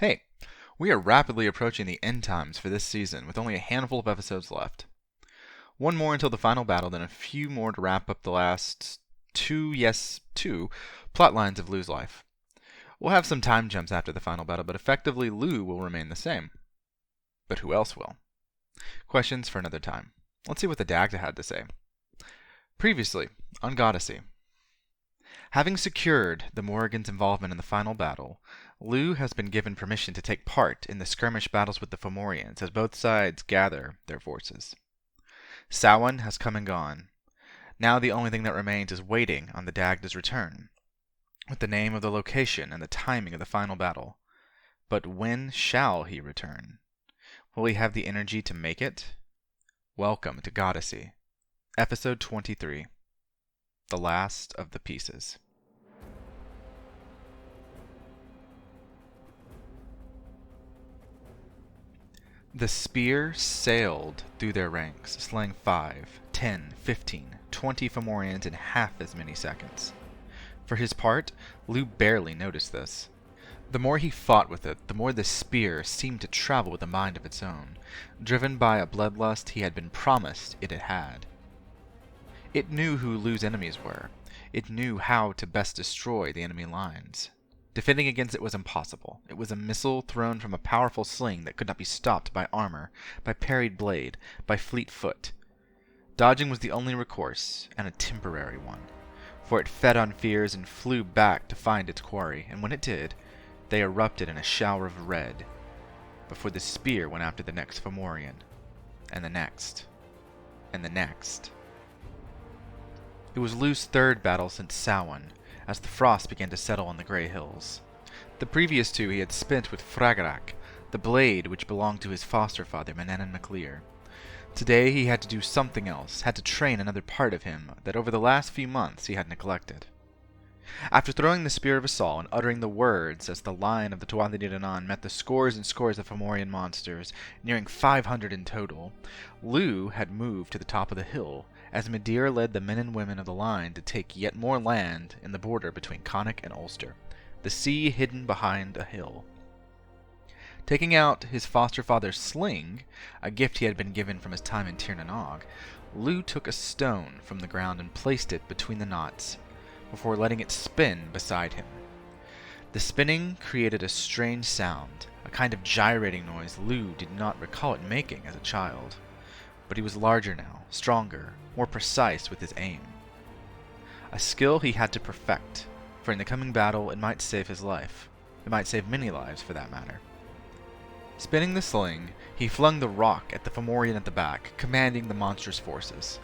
Hey, we are rapidly approaching the end times for this season, with only a handful of episodes left. One more until the final battle, then a few more to wrap up the last two plot lines of Lugh's life. We'll have some time jumps after the final battle, but effectively Lugh will remain the same. But who else will? Questions for another time. Let's see what the Dagda had to say. Previously, on Goddessy. Having secured the Morrigan's involvement in the final battle, Lugh has been given permission to take part in the skirmish battles with the Fomorians as both sides gather their forces. Samhain has come and gone. Now the only thing that remains is waiting on the Dagda's return, with the name of the location and the timing of the final battle. But when shall he return? Will he have the energy to make it? Welcome to Goddessy, Episode 23, The Last of the Pieces. The spear sailed through their ranks, slaying 5, 10, 15, 20 Fomorians in half as many seconds. For his part, Lugh barely noticed this. The more he fought with it, the more the spear seemed to travel with a mind of its own, driven by a bloodlust he had been promised it had. It knew who Lugh's enemies were. It knew how to best destroy the enemy lines. Defending against it was impossible. It was a missile thrown from a powerful sling that could not be stopped by armor, by parried blade, by fleet foot. Dodging was the only recourse, and a temporary one, for it fed on fears and flew back to find its quarry, and when it did, they erupted in a shower of red, before the spear went after the next Fomorian, and the next, and the next. It was Lugh's third battle since Samhain, as the frost began to settle on the grey hills. The previous two he had spent with Fragarach, the blade which belonged to his foster father, Manannan MacLear. Today he had to do something else, had to train another part of him that over the last few months he had neglected. After throwing the Spear of Assault and uttering the words as the line of the Tuatha Dé Danann met the scores and scores of Fomorian monsters, nearing 500 in total, Lugh had moved to the top of the hill, as Midir led the men and women of the line to take yet more land in the border between Connacht and Ulster, the sea hidden behind a hill. Taking out his foster father's sling, a gift he had been given from his time in Tir na Nog, Lugh took a stone from the ground and placed it between the knots, before letting it spin beside him. The spinning created a strange sound, a kind of gyrating noise Lugh did not recall it making as a child. But he was larger now, stronger, more precise with his aim. A skill he had to perfect, for in the coming battle it might save his life. It might save many lives, for that matter. Spinning the sling, he flung the rock at the Fomorian at the back, commanding the monstrous forces.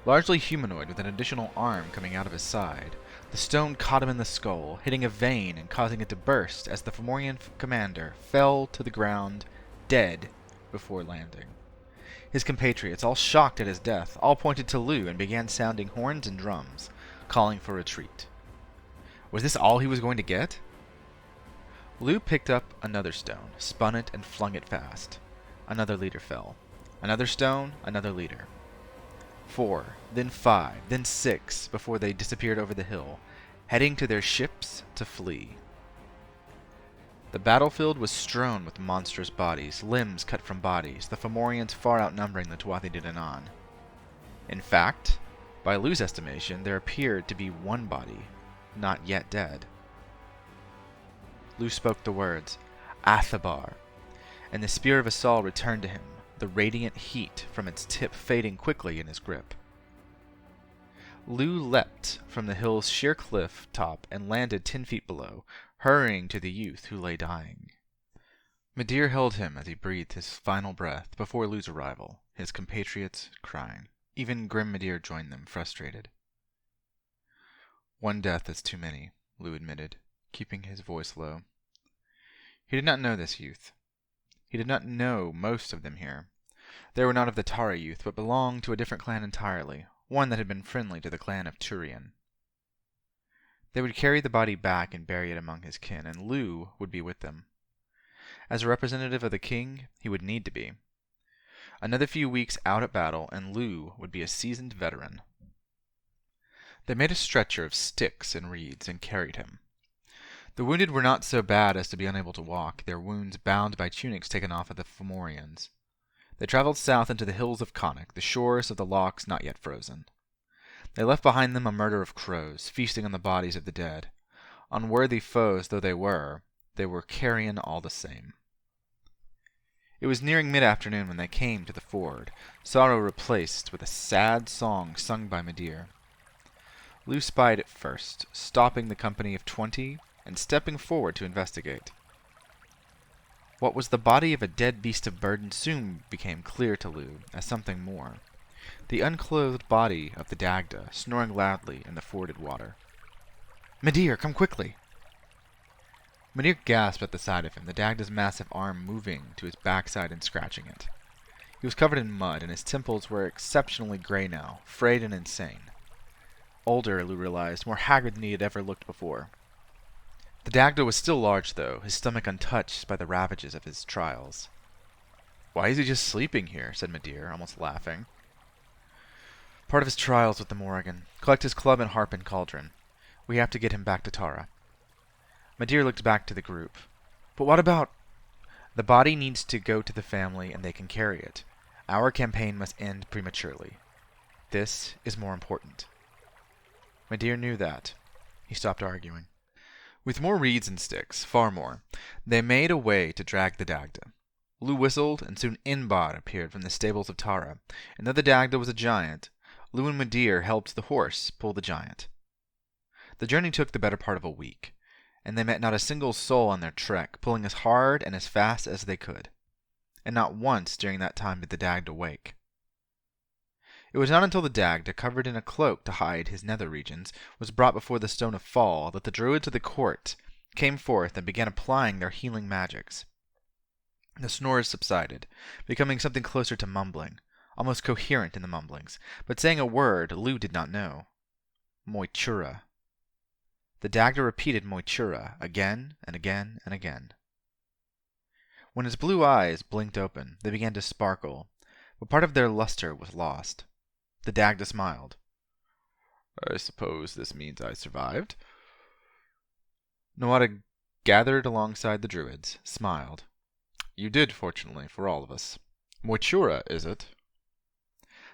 Largely humanoid with an additional arm coming out of his side, the stone caught him in the skull, hitting a vein and causing it to burst as the Fomorian commander fell to the ground, dead, before landing. His compatriots, all shocked at his death, all pointed to Lugh and began sounding horns and drums, calling for retreat. Was this all he was going to get? Lugh picked up another stone, spun it, and flung it fast. Another leader fell. Another stone, another leader. 4, then 5, then 6, before they disappeared over the hill, heading to their ships to flee. The battlefield was strewn with monstrous bodies, limbs cut from bodies, the Fomorians far outnumbering the Tuatha Dé Danann. In fact, by Lugh's estimation, there appeared to be one body, not yet dead. Lugh spoke the words, Athabar, and the Spear of Assault returned to him, the radiant heat from its tip fading quickly in his grip. Lugh leapt from the hill's sheer cliff top and landed 10 feet below, hurrying to the youth who lay dying. Midir held him as he breathed his final breath before Lugh's arrival, his compatriots crying. Even grim Midir joined them, frustrated. One death is too many, Lugh admitted, keeping his voice low. He did not know this youth. He did not know most of them here. They were not of the Tara youth, but belonged to a different clan entirely, one that had been friendly to the clan of Turian. They would carry the body back and bury it among his kin, and Lugh would be with them. As a representative of the king, he would need to be. Another few weeks out at battle, and Lugh would be a seasoned veteran. They made a stretcher of sticks and reeds and carried him. The wounded were not so bad as to be unable to walk, their wounds bound by tunics taken off of the Fomorians. They traveled south into the hills of Connacht, the shores of the lochs not yet frozen. They left behind them a murder of crows, feasting on the bodies of the dead. Unworthy foes though they were carrion all the same. It was nearing mid-afternoon when they came to the ford, sorrow replaced with a sad song sung by Midir. Lugh spied it first, stopping the company of 20 and stepping forward to investigate. What was the body of a dead beast of burden soon became clear to Lugh as something more. The unclothed body of the Dagda, snoring loudly in the forded water. "Midir, come quickly!" Midir gasped at the sight of him, the Dagda's massive arm moving to his backside and scratching it. He was covered in mud, and his temples were exceptionally gray now, frayed and insane. Older, Lugh realized, more haggard than he had ever looked before. The Dagda was still large, though, his stomach untouched by the ravages of his trials. "Why is he just sleeping here?" said Midir, almost laughing. "Part of his trials with the Morrigan. Collect his club and harp and cauldron. We have to get him back to Tara." Midir looked back to the group. "But what about—" "The body needs to go to the family and they can carry it. Our campaign must end prematurely. This is more important." Midir knew that. He stopped arguing. With more reeds and sticks, far more, they made a way to drag the Dagda. Lugh whistled, and soon Inbad appeared from the stables of Tara, and though the Dagda was a giant, Lugh and Midir helped the horse pull the giant. The journey took the better part of a week, and they met not a single soul on their trek, pulling as hard and as fast as they could. And not once during that time did the Dagda wake. It was not until the Dagda, covered in a cloak to hide his nether regions, was brought before the Stone of Fall that the druids of the court came forth and began applying their healing magics. The snores subsided, becoming something closer to mumbling, almost coherent in the mumblings, but saying a word Lugh did not know. Moitura. The Dagda repeated Moitura again and again and again. When his blue eyes blinked open, they began to sparkle, but part of their luster was lost. The Dagda smiled. "I suppose this means I survived." Nawada gathered alongside the druids, smiled. "You did, fortunately, for all of us. Moitura, is it?"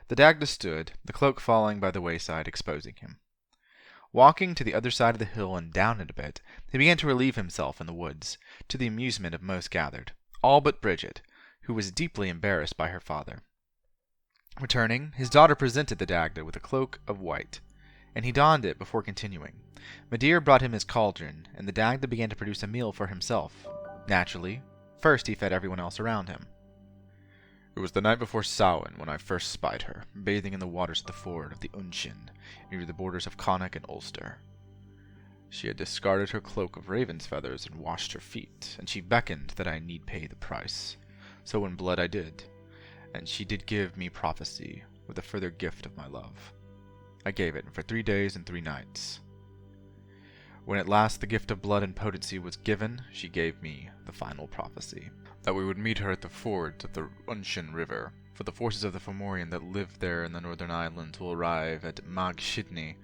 The Dagda stood, the cloak falling by the wayside, exposing him. Walking to the other side of the hill and down it a bit, he began to relieve himself in the woods, to the amusement of most gathered, all but Bridget, who was deeply embarrassed by her father. Returning, his daughter presented the Dagda with a cloak of white, and he donned it before continuing. Midir brought him his cauldron, and the Dagda began to produce a meal for himself. Naturally, first he fed everyone else around him. "It was the night before Samhain when I first spied her, bathing in the waters of the ford of the Unshin, near the borders of Connacht and Ulster. She had discarded her cloak of raven's feathers and washed her feet, and she beckoned that I need pay the price. So in blood I did, and she did give me prophecy with a further gift of my love. I gave it, and for 3 days and 3 nights. When at last the gift of blood and potency was given, she gave me the final prophecy, that we would meet her at the fords of the Unshin River, for the forces of the Fomorian that live there in the northern islands will arrive at Mag Shidni,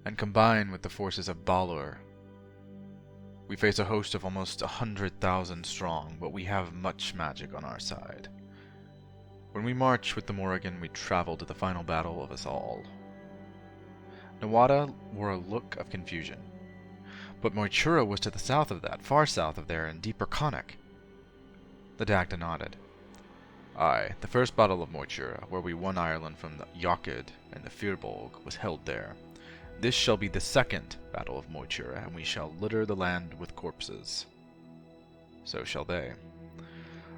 and combine with the forces of Balor. We face a host of almost 100,000 strong, but we have much magic on our side. When we march with the Morrigan, we travel to the final battle of us all." Nawada wore a look of confusion. "But Moitura was to the south of that, far south of there, in deeper Connacht." The Dagda nodded. "Aye, the first battle of Moitura, where we won Ireland from the Jochid and the Firbolg, was held there. This shall be the second battle of Moitura, and we shall litter the land with corpses. So shall they.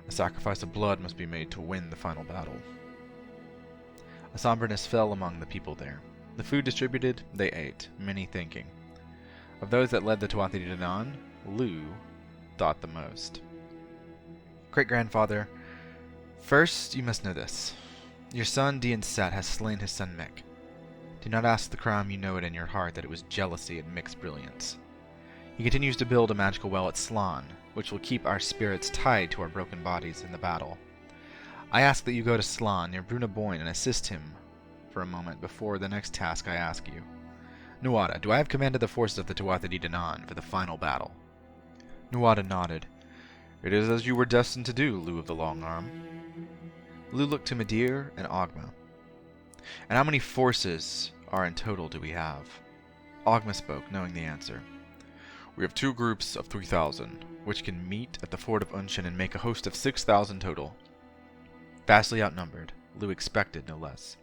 A sacrifice of blood must be made to win the final battle." A somberness fell among the people there. The food distributed, they ate, many thinking. Of those that led the Tuatha Dé Danann, Lugh thought the most. "Great-grandfather, first you must know this. Your son Dian Set has slain his son Mick. Do not ask the crime, you know it in your heart that it was jealousy and Mick's brilliance. He continues to build a magical well at Slan, which will keep our spirits tied to our broken bodies in the battle. I ask that you go to Slan near Bruna Boyne and assist him for a moment before the next task I ask you. Nuada, do I have command of the forces of the Tuatha De Danann for the final battle? Nuada nodded. It is as you were destined to do, Lugh of the Long Arm. Lugh looked to Midir and Ogma. And how many forces are in total do we have? Ogma spoke, knowing the answer. We have 2 groups of 3,000, which can meet at the fort of Unshin and make a host of 6,000 total. Vastly outnumbered, Lugh expected no less.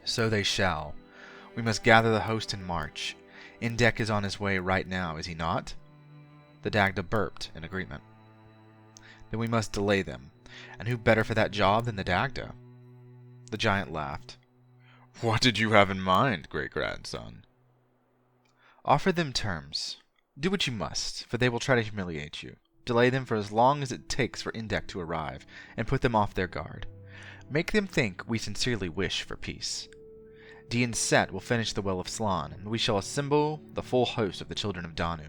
So they shall. We must gather the host and march. Indek is on his way right now, is he not? The Dagda burped in agreement. Then we must delay them. And who better for that job than the Dagda? The giant laughed. What did you have in mind, great-grandson? Offer them terms. Do what you must, for they will try to humiliate you. Delay them for as long as it takes for Indek to arrive, and put them off their guard. Make them think we sincerely wish for peace. Dien Set will finish the Well of Slan, and we shall assemble the full host of the children of Danu.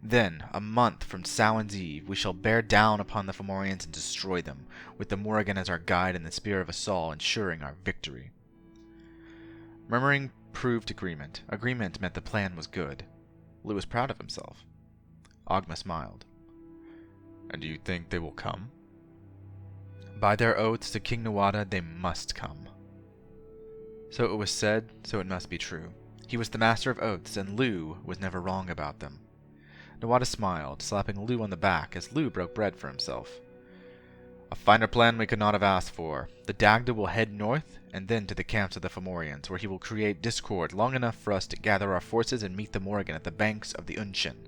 Then, a month from Samhain's Eve, we shall bear down upon the Fomorians and destroy them, with the Morrigan as our guide and the Spear of Assaul ensuring our victory. Murmuring proved agreement. Agreement meant the plan was good. Lugh was proud of himself. Ogma smiled. And do you think they will come? By their oaths to King Nuada, they must come. So it was said, so it must be true. He was the master of oaths, and Lugh was never wrong about them. Nuada smiled, slapping Lugh on the back as Lugh broke bread for himself. A finer plan we could not have asked for. The Dagda will head north, and then to the camps of the Fomorians, where he will create discord long enough for us to gather our forces and meet the Morrigan at the banks of the Unshin.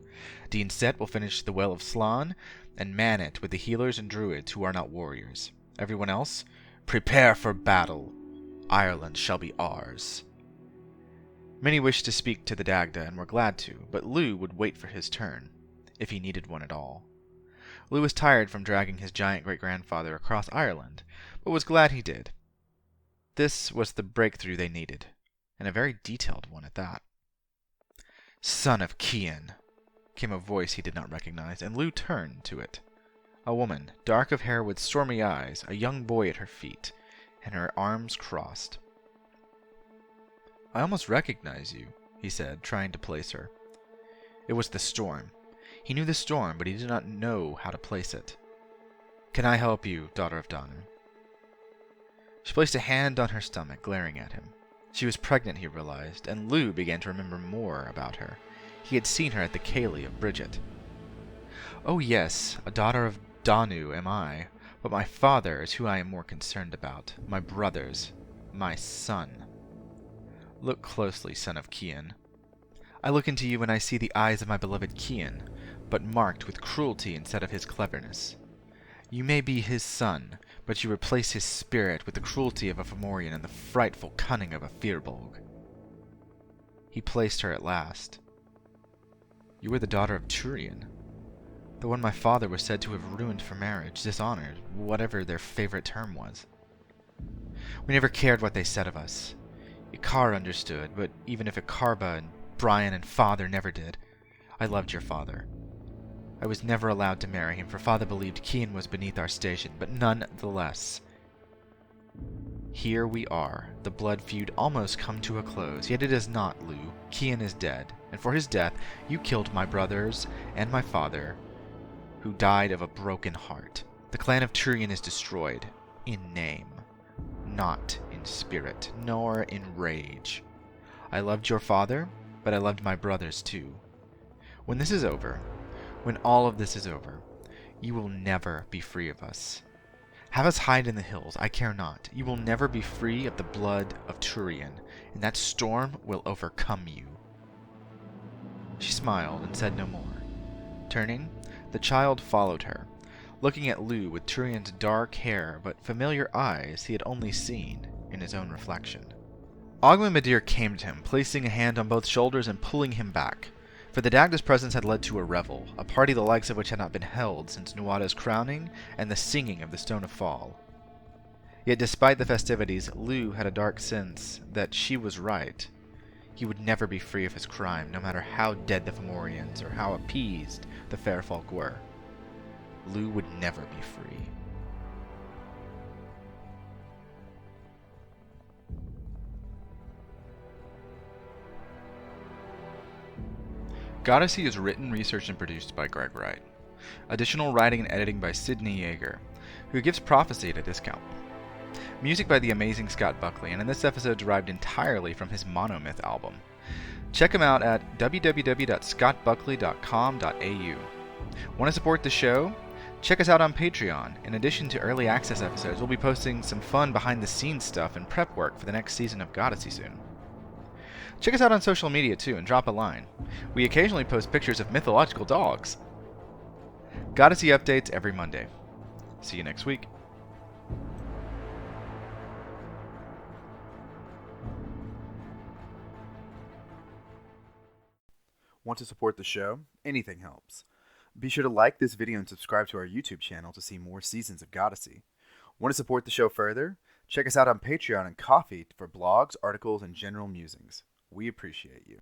Dien Set will finish the Well of Slan, and man it with the healers and druids who are not warriors. Everyone else, prepare for battle. Ireland shall be ours. Many wished to speak to the Dagda, and were glad to, but Lugh would wait for his turn, if he needed one at all. Lugh was tired from dragging his giant great-grandfather across Ireland, but was glad he did. This was the breakthrough they needed, and a very detailed one at that. Son of Cian, came a voice he did not recognize, and Lugh turned to it. A woman, dark of hair with stormy eyes, a young boy at her feet, and her arms crossed. I almost recognize you, he said, trying to place her. It was the storm. He knew the storm, but he did not know how to place it. Can I help you, daughter of Danu? She placed a hand on her stomach, glaring at him. She was pregnant, he realized, and Lugh began to remember more about her. He had seen her at the Cayley of Bridget. Oh yes, a daughter of Danu am I, but my father is who I am more concerned about. My brothers. My son. Look closely, son of Cian. I look into you and I see the eyes of my beloved Cian, but marked with cruelty instead of his cleverness. You may be his son, but you replace his spirit with the cruelty of a Fomorian and the frightful cunning of a Firbolg. He placed her at last. You were the daughter of Turian, the one my father was said to have ruined for marriage, dishonored, whatever their favorite term was. We never cared what they said of us. Ikar understood, but even if Ikarba and Brian and father never did, I loved your father. I was never allowed to marry him, for father believed Cian was beneath our station, but none the less. Here we are, the blood feud almost come to a close, yet it is not, Lugh. Cian is dead, and for his death you killed my brothers and my father, who died of a broken heart. The clan of Turian is destroyed, in name, not in spirit, nor in rage. I loved your father, but I loved my brothers too. When this is over, when all of this is over, you will never be free of us. Have us hide in the hills, I care not. You will never be free of the blood of Turian, and that storm will overcome you. She smiled and said no more. Turning, the child followed her, looking at Lugh with Turian's dark hair but familiar eyes he had only seen in his own reflection. Ogma Midir came to him, placing a hand on both shoulders and pulling him back. For the Dagda's presence had led to a revel, a party the likes of which had not been held since Nuada's crowning and the singing of the Stone of Fall. Yet despite the festivities, Lugh had a dark sense that she was right. He would never be free of his crime, no matter how dead the Fomorians or how appeased the fair folk were. Lugh would never be free. Goddessy is written, researched, and produced by Greg Wright. Additional writing and editing by Sidney Yeager, who gives Prophecy at a discount. Music by the amazing Scott Buckley, and in this episode derived entirely from his Monomyth album. Check him out at www.scottbuckley.com.au. Want to support the show? Check us out on Patreon. In addition to early access episodes, we'll be posting some fun behind-the-scenes stuff and prep work for the next season of Goddessy soon. Check us out on social media too and drop a line. We occasionally post pictures of mythological dogs. Goddessy updates every Monday. See you next week. Want to support the show? Anything helps. Be sure to like this video and subscribe to our YouTube channel to see more seasons of Goddessy. Want to support the show further? Check us out on Patreon and Ko-fi for blogs, articles, and general musings. We appreciate you.